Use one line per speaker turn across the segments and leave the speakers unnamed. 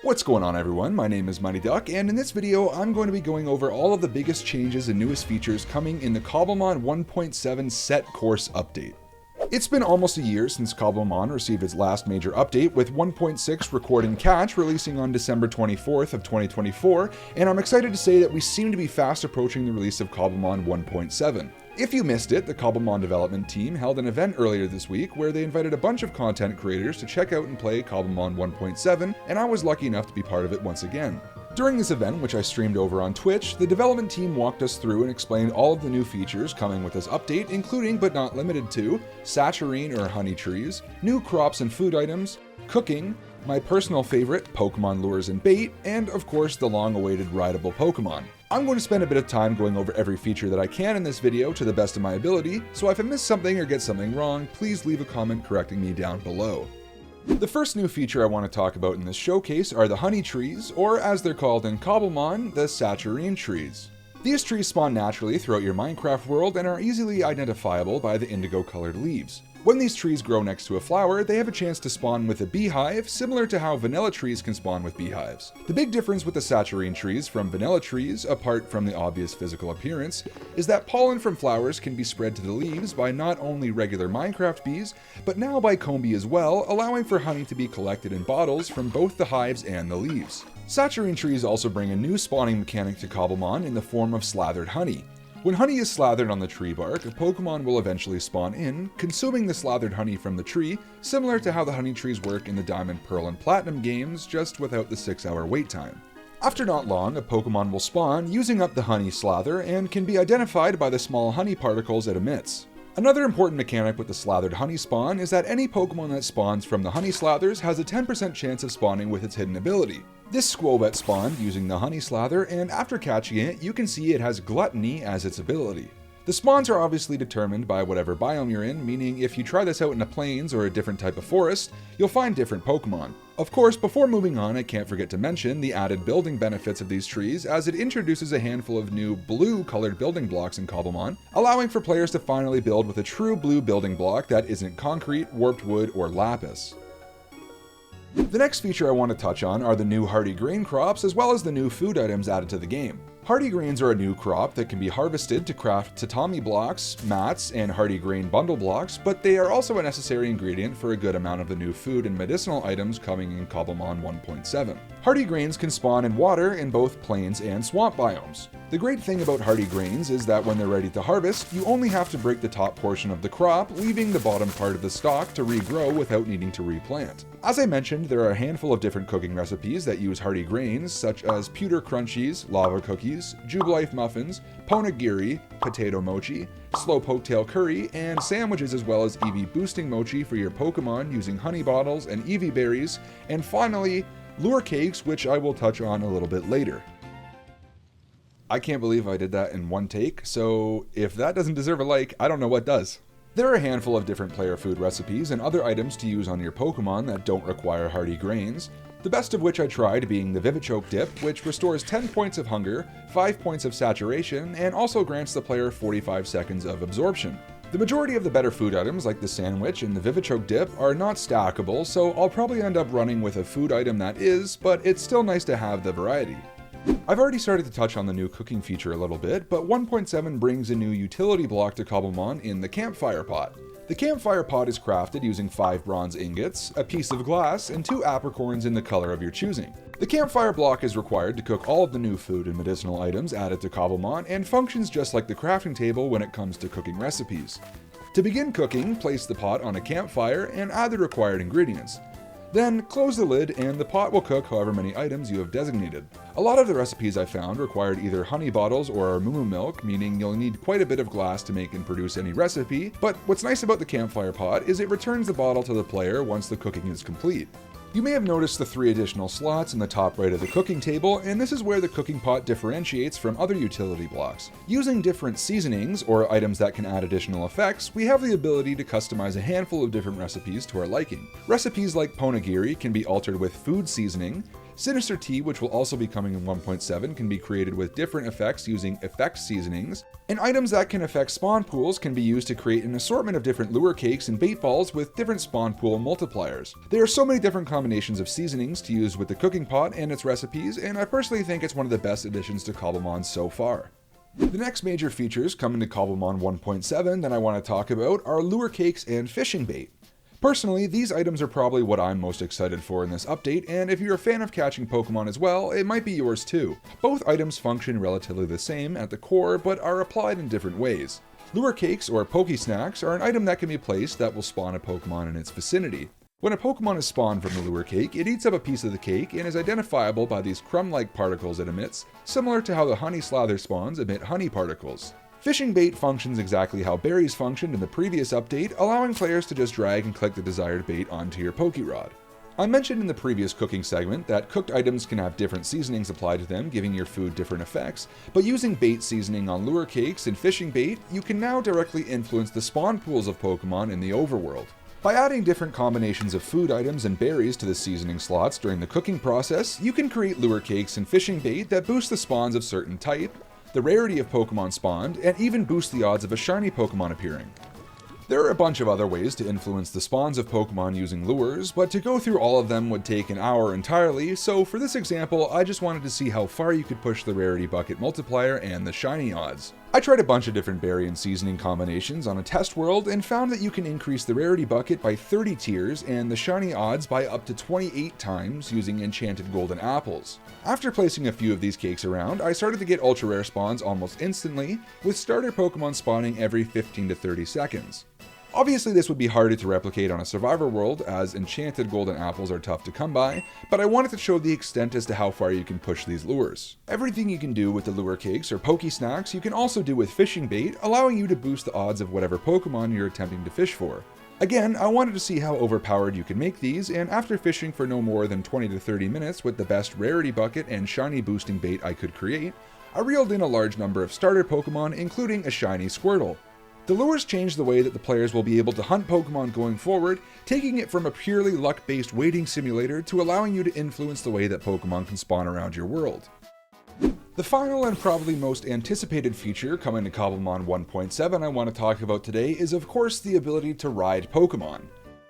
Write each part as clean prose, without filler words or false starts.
What's going on, everyone? My name is Mighty Duck, and in this video I'm going to be going over all of the biggest changes and newest features coming in the Cobblemon 1.7 set course update. It's been almost a year since Cobblemon received its last major update, with 1.6 Record and Catch releasing on December 24th of 2024, and I'm excited to say that we seem to be fast approaching the release of Cobblemon 1.7. If you missed it, the Cobblemon Development team held an event earlier this week where they invited a bunch of content creators to check out and play Cobblemon 1.7, and I was lucky enough to be part of it once again. During this event, which I streamed over on Twitch, the development team walked us through and explained all of the new features coming with this update, including but not limited to saturine or honey trees, new crops and food items, cooking, my personal favorite, Pokemon lures and bait, and of course the long-awaited rideable Pokemon. I'm going to spend a bit of time going over every feature that I can in this video to the best of my ability, so if I miss something or get something wrong, please leave a comment correcting me down below. The first new feature I want to talk about in this showcase are the honey trees, or as they're called in Cobblemon, the saturine trees. These trees spawn naturally throughout your Minecraft world and are easily identifiable by the indigo-colored leaves. When these trees grow next to a flower, they have a chance to spawn with a beehive, similar to how vanilla trees can spawn with beehives. The big difference with the saturine trees from vanilla trees, apart from the obvious physical appearance, is that pollen from flowers can be spread to the leaves by not only regular Minecraft bees, but now by comb bee as well, allowing for honey to be collected in bottles from both the hives and the leaves. Saturine trees also bring a new spawning mechanic to Cobblemon in the form of slathered honey. When honey is slathered on the tree bark, a Pokemon will eventually spawn in, consuming the slathered honey from the tree, similar to how the honey trees work in the Diamond, Pearl, and Platinum games, just without the 6-hour wait time. After not long, a Pokemon will spawn, using up the honey slather, and can be identified by the small honey particles it emits. Another important mechanic with the slathered honey spawn is that any Pokemon that spawns from the honey slathers has a 10% chance of spawning with its hidden ability. This Squobet spawned using the honey slather, and after catching it, you can see it has Gluttony as its ability. The spawns are obviously determined by whatever biome you're in, meaning if you try this out in the plains or a different type of forest, you'll find different Pokemon. Of course, before moving on, I can't forget to mention the added building benefits of these trees, as it introduces a handful of new blue-colored building blocks in Cobblemon, allowing for players to finally build with a true blue building block that isn't concrete, warped wood, or lapis. The next feature I want to touch on are the new hardy grain crops, as well as the new food items added to the game. Hardy grains are a new crop that can be harvested to craft tatami blocks, mats, and hardy grain bundle blocks, but they are also a necessary ingredient for a good amount of the new food and medicinal items coming in Cobblemon 1.7. Hardy grains can spawn in water in both plains and swamp biomes. The great thing about hardy grains is that when they're ready to harvest, you only have to break the top portion of the crop, leaving the bottom part of the stalk to regrow without needing to replant. As I mentioned, there are a handful of different cooking recipes that use hardy grains, such as pewter crunchies, lava cookies, Jubilife muffins, ponegiri, potato mochi, slow poketail curry, and sandwiches, as well as EV boosting mochi for your Pokemon using honey bottles and EV berries, and finally, lure cakes, which I will touch on a little bit later. I can't believe I did that in one take, so if that doesn't deserve a like, I don't know what does. There are a handful of different player food recipes and other items to use on your Pokemon that don't require hardy grains, the best of which I tried being the Vivichoke dip, which restores 10 points of hunger, 5 points of saturation, and also grants the player 45 seconds of absorption. The majority of the better food items, like the sandwich and the Vivichoke dip, are not stackable, so I'll probably end up running with a food item that is, but it's still nice to have the variety. I've already started to touch on the new cooking feature a little bit, but 1.7 brings a new utility block to Cobblemon in the campfire pot. The campfire pot is crafted using 5 bronze ingots, a piece of glass, and 2 apricorns in the color of your choosing. The campfire block is required to cook all of the new food and medicinal items added to Cobblemon, and functions just like the crafting table when it comes to cooking recipes. To begin cooking, place the pot on a campfire and add the required ingredients. Then close the lid and the pot will cook however many items you have designated. A lot of the recipes I found required either honey bottles or mumu milk, meaning you'll need quite a bit of glass to make and produce any recipe, but what's nice about the campfire pot is it returns the bottle to the player once the cooking is complete. You may have noticed the 3 additional slots in the top right of the cooking table, and this is where the cooking pot differentiates from other utility blocks. Using different seasonings, or items that can add additional effects, we have the ability to customize a handful of different recipes to our liking. Recipes like ponegiri can be altered with food seasoning, Sinister Tea, which will also be coming in 1.7, can be created with different effects using effect seasonings, and items that can affect spawn pools can be used to create an assortment of different lure cakes and bait balls with different spawn pool multipliers. There are so many different combinations of seasonings to use with the cooking pot and its recipes, and I personally think it's one of the best additions to Cobblemon so far. The next major features coming to Cobblemon 1.7 that I want to talk about are lure cakes and fishing bait. Personally, these items are probably what I'm most excited for in this update, and if you're a fan of catching Pokemon as well, it might be yours too. Both items function relatively the same at the core, but are applied in different ways. Lure cakes, or Poke Snacks, are an item that can be placed that will spawn a Pokemon in its vicinity. When a Pokemon is spawned from the lure cake, it eats up a piece of the cake and is identifiable by these crumb-like particles it emits, similar to how the honey slather spawns emit honey particles. Fishing bait functions exactly how berries functioned in the previous update, allowing players to just drag and click the desired bait onto your Pokerod. I mentioned in the previous cooking segment that cooked items can have different seasonings applied to them, giving your food different effects, but using bait seasoning on lure cakes and fishing bait, you can now directly influence the spawn pools of Pokemon in the overworld. By adding different combinations of food items and berries to the seasoning slots during the cooking process, you can create lure cakes and fishing bait that boost the spawns of certain type, the rarity of Pokemon spawned, and even boost the odds of a shiny Pokemon appearing. There are a bunch of other ways to influence the spawns of Pokemon using lures, but to go through all of them would take an hour entirely, so for this example, I just wanted to see how far you could push the rarity bucket multiplier and the shiny odds. I tried a bunch of different berry and seasoning combinations on a test world and found that you can increase the rarity bucket by 30 tiers and the shiny odds by up to 28 times using enchanted golden apples. After placing a few of these cakes around, I started to get ultra rare spawns almost instantly, with starter Pokemon spawning every 15 to 30 seconds. Obviously this would be harder to replicate on a Survivor world, as enchanted golden apples are tough to come by, but I wanted to show the extent as to how far you can push these lures. Everything you can do with the lure cakes or Poke Snacks you can also do with fishing bait, allowing you to boost the odds of whatever Pokemon you're attempting to fish for. Again, I wanted to see how overpowered you can make these, and after fishing for no more than 20 to 30 minutes with the best rarity bucket and shiny boosting bait I could create, I reeled in a large number of starter Pokemon, including a shiny Squirtle. The lures change the way that the players will be able to hunt Pokemon going forward, taking it from a purely luck-based waiting simulator to allowing you to influence the way that Pokemon can spawn around your world. The final and probably most anticipated feature coming to Cobblemon 1.7 I want to talk about today is of course the ability to ride Pokemon.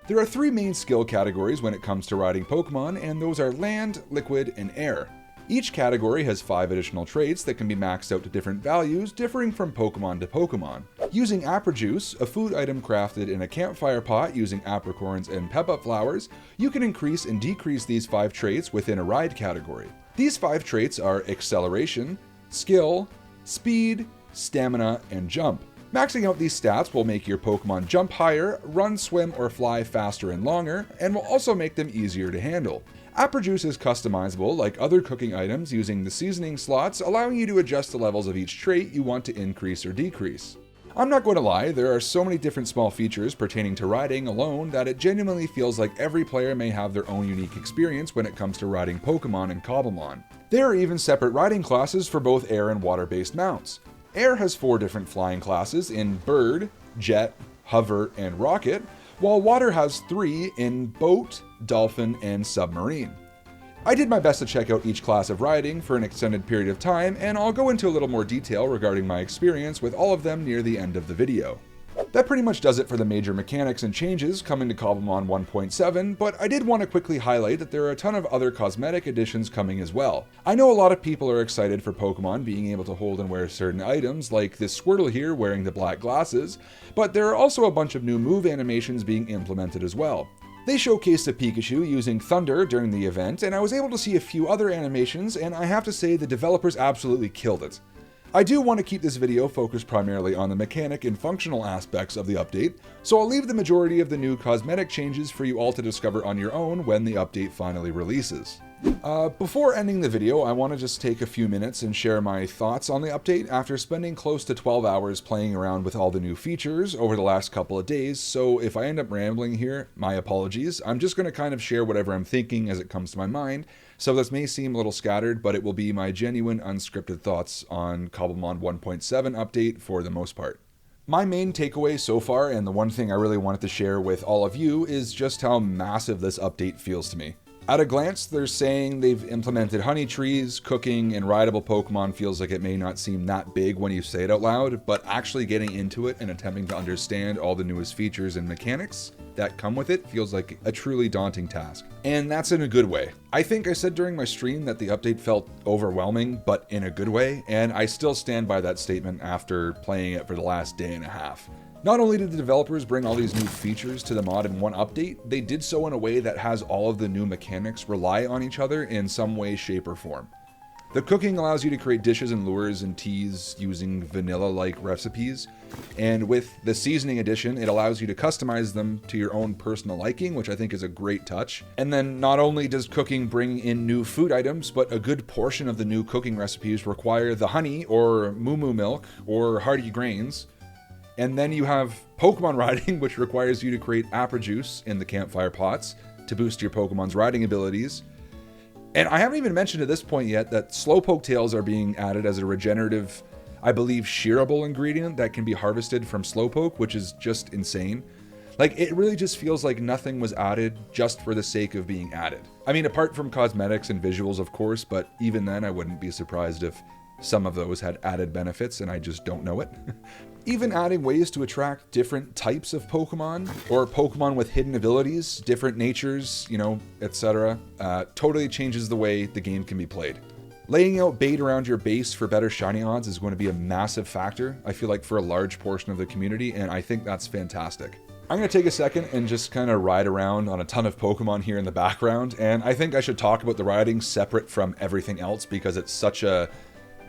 There are three main skill categories when it comes to riding Pokemon, and those are land, liquid, and air. Each category has 5 additional traits that can be maxed out to different values, differing from Pokemon to Pokemon. Using Aprijuice, a food item crafted in a campfire pot using apricorns and pep-up flowers, you can increase and decrease these 5 traits within a ride category. These 5 traits are Acceleration, Skill, Speed, Stamina, and Jump. Maxing out these stats will make your Pokemon jump higher, run, swim, or fly faster and longer, and will also make them easier to handle. Aprijuice is customizable like other cooking items using the seasoning slots, allowing you to adjust the levels of each trait you want to increase or decrease. I'm not going to lie, there are so many different small features pertaining to riding alone that it genuinely feels like every player may have their own unique experience when it comes to riding Pokemon in Cobblemon. There are even separate riding classes for both air and water-based mounts. Air has 4 different flying classes in Bird, Jet, Hover, and Rocket, while water has 3 in Boat, Dolphin, and Submarine. I did my best to check out each class of riding for an extended period of time, and I'll go into a little more detail regarding my experience with all of them near the end of the video. That pretty much does it for the major mechanics and changes coming to Cobblemon 1.7, but I did want to quickly highlight that there are a ton of other cosmetic additions coming as well. I know a lot of people are excited for Pokemon being able to hold and wear certain items, like this Squirtle here wearing the black glasses, but there are also a bunch of new move animations being implemented as well. They showcased a Pikachu using Thunder during the event, and I was able to see a few other animations, and I have to say the developers absolutely killed it. I do want to keep this video focused primarily on the mechanic and functional aspects of the update, so I'll leave the majority of the new cosmetic changes for you all to discover on your own when the update finally releases. Before ending the video, I want to just take a few minutes and share my thoughts on the update after spending close to 12 hours playing around with all the new features over the last couple of days, so if I end up rambling here, my apologies. I'm just going to kind of share whatever I'm thinking as it comes to my mind, so this may seem a little scattered, but it will be my genuine unscripted thoughts on Cobblemon 1.7 update for the most part. My main takeaway so far, and the one thing I really wanted to share with all of you, is just how massive this update feels to me. At a glance, they're saying they've implemented honey trees, cooking, and rideable Pokemon feels like it may not seem that big when you say it out loud, but actually getting into it and attempting to understand all the newest features and mechanics that come with it feels like a truly daunting task. And that's in a good way. I think I said during my stream that the update felt overwhelming, but in a good way, and I still stand by that statement after playing it for the last day and a half. Not only did the developers bring all these new features to the mod in one update, they did so in a way that has all of the new mechanics rely on each other in some way, shape, or form. The cooking allows you to create dishes and lures and teas using vanilla-like recipes, and with the seasoning edition, it allows you to customize them to your own personal liking, which I think is a great touch. And then not only does cooking bring in new food items, but a good portion of the new cooking recipes require the honey or moo milk or hearty grains. And then you have Pokemon riding, which requires you to create apple juice in the campfire pots to boost your Pokemon's riding abilities. And I haven't even mentioned at this point yet that Slowpoke tails are being added as a regenerative, I believe, shearable ingredient that can be harvested from Slowpoke, which is just insane. Like, it really just feels like nothing was added just for the sake of being added. I mean, apart from cosmetics and visuals, of course, but even then I wouldn't be surprised if some of those had added benefits and I just don't know it. Even adding ways to attract different types of Pokemon, or Pokemon with hidden abilities, different natures, etc., totally changes the way the game can be played. Laying out bait around your base for better shiny odds is going to be a massive factor, I feel like, for a large portion of the community, and I think that's fantastic. I'm going to take a second and just kind of ride around on a ton of Pokemon here in the background, and I think I should talk about the riding separate from everything else because it's such a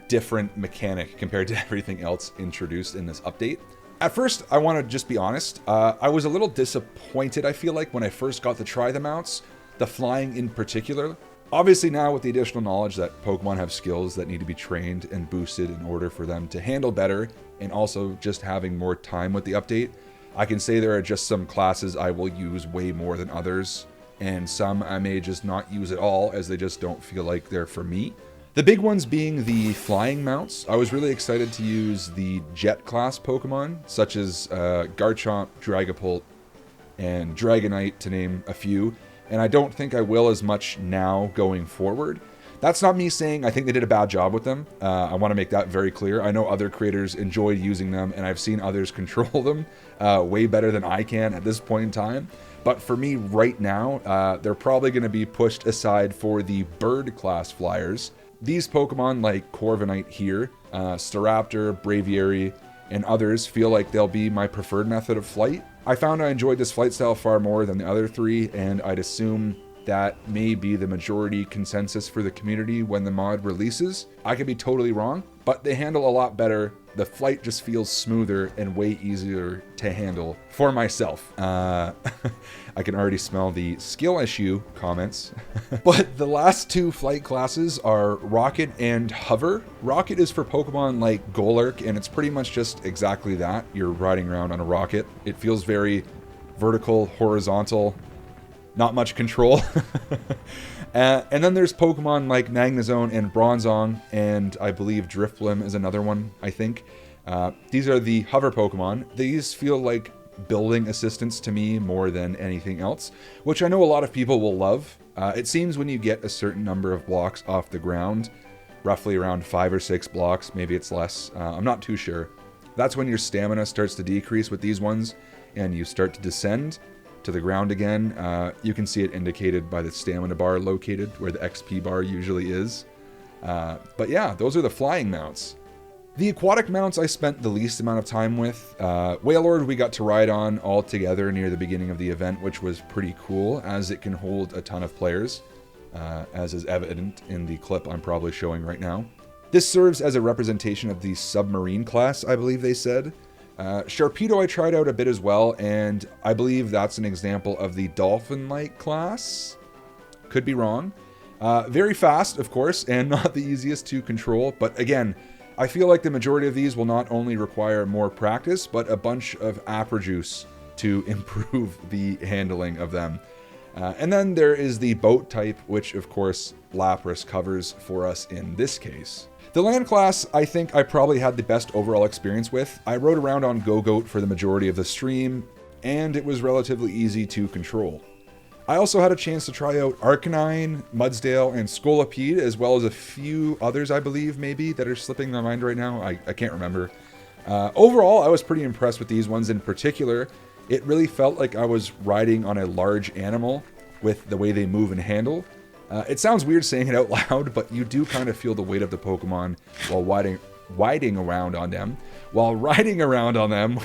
different mechanic compared to everything else introduced in this update. At first, I want to just be honest, I was a little disappointed, I feel like, when I first got to try the mounts, the flying in particular. Obviously now with the additional knowledge that Pokemon have skills that need to be trained and boosted in order for them to handle better, and also just having more time with the update, I can say there are just some classes I will use way more than others, and some I may just not use at all as they just don't feel like they're for me. The big ones being the flying mounts. I was really excited to use the jet class Pokemon, such as Garchomp, Dragapult, and Dragonite, to name a few, and I don't think I will as much now going forward. That's not me saying I think they did a bad job with them. I want to make that very clear. I know other creators enjoyed using them, and I've seen others control them way better than I can at this point in time. But for me right now, they're probably going to be pushed aside for the bird class flyers. These Pokemon like Corviknight here, Staraptor, Braviary, and others feel like they'll be my preferred method of flight. I found I enjoyed this flight style far more than the other three, and I'd assume that may be the majority consensus for the community when the mod releases. I could be totally wrong, but they handle a lot better. The flight just feels smoother and way easier to handle for myself. I can already smell the skill issue comments. But the last two flight classes are Rocket and Hover. Rocket is for Pokemon like Golurk, and it's pretty much just exactly that. You're riding around on a rocket. It feels very vertical, horizontal, not much control. And then there's Pokemon like Magnezone and Bronzong, and I believe Drifblim is another one, I think. These are the hover Pokemon. These feel like building assistants to me more than anything else, which I know a lot of people will love. It seems when you get a certain number of blocks off the ground, roughly around 5 or 6 blocks, maybe it's less, I'm not too sure. That's when your stamina starts to decrease with these ones, and you start to descend to the ground again. You can see it indicated by the stamina bar located where the XP bar usually is. But yeah, those are the flying mounts. The aquatic mounts I spent the least amount of time with. Wailord we got to ride on all together near the beginning of the event, which was pretty cool as it can hold a ton of players, as is evident in the clip I'm probably showing right now. This serves as a representation of the submarine class, I believe they said. Sharpedo I tried out a bit as well, and I believe that's an example of the dolphin-like class. Could be wrong. Very fast, of course, and not the easiest to control, but again, I feel like the majority of these will not only require more practice, but a bunch of apple juice to improve the handling of them. And then there is the boat type, which of course Lapras covers for us in this case. The land class, I think I probably had the best overall experience with. I rode around on Go-Goat for the majority of the stream, and it was relatively easy to control. I also had a chance to try out Arcanine, Mudsdale, and Scolipede, as well as a few others, I believe, maybe, that are slipping my mind right now. I can't remember. Overall, I was pretty impressed with these ones in particular. It really felt like I was riding on a large animal with the way they move and handle. It sounds weird saying it out loud, but you do kind of feel the weight of the Pokemon while riding around on them,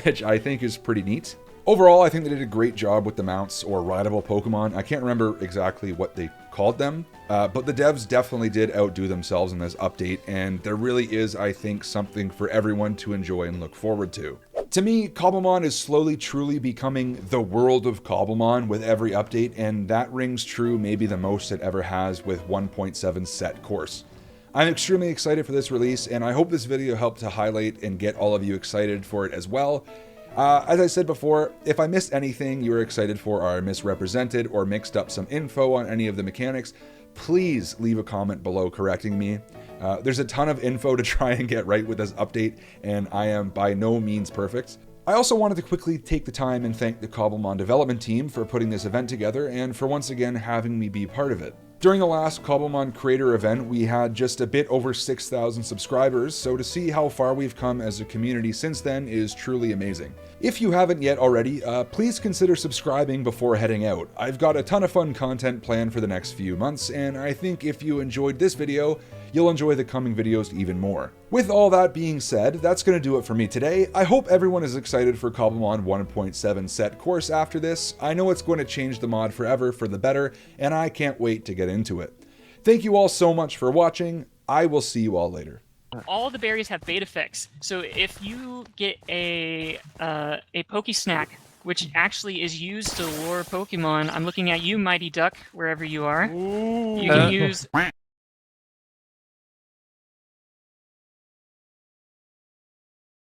which I think is pretty neat. Overall, I think they did a great job with the mounts or rideable Pokemon. I can't remember exactly what they called them, but the devs definitely did outdo themselves in this update, and there really is, I think, something for everyone to enjoy and look forward to. To me, Cobblemon is slowly truly becoming the world of Cobblemon with every update, and that rings true maybe the most it ever has with 1.7 set course. I'm extremely excited for this release, and I hope this video helped to highlight and get all of you excited for it as well. As I said before, if I missed anything you were excited for or misrepresented or mixed up some info on any of the mechanics, please leave a comment below correcting me. There's a ton of info to try and get right with this update, and I am by no means perfect. I also wanted to quickly take the time and thank the Cobblemon Development team for putting this event together and for once again having me be part of it. During the last Cobblemon creator event, we had just a bit over 6,000 subscribers, so to see how far we've come as a community since then is truly amazing. If you haven't yet already, please consider subscribing before heading out. I've got a ton of fun content planned for the next few months, and I think if you enjoyed this video, you'll enjoy the coming videos even more. With all that being said, that's going to do it for me today. I hope everyone is excited for Cobblemon 1.7 set course after this. I know it's going to change the mod forever for the better, and I can't wait to get into it. Thank you all so much for watching. I will see you all later.
All the berries have bait effects, so if you get a Pokesnack, which actually is used to lure Pokemon, I'm looking at you, Mighty Duck, wherever you are.
Ooh.
You can use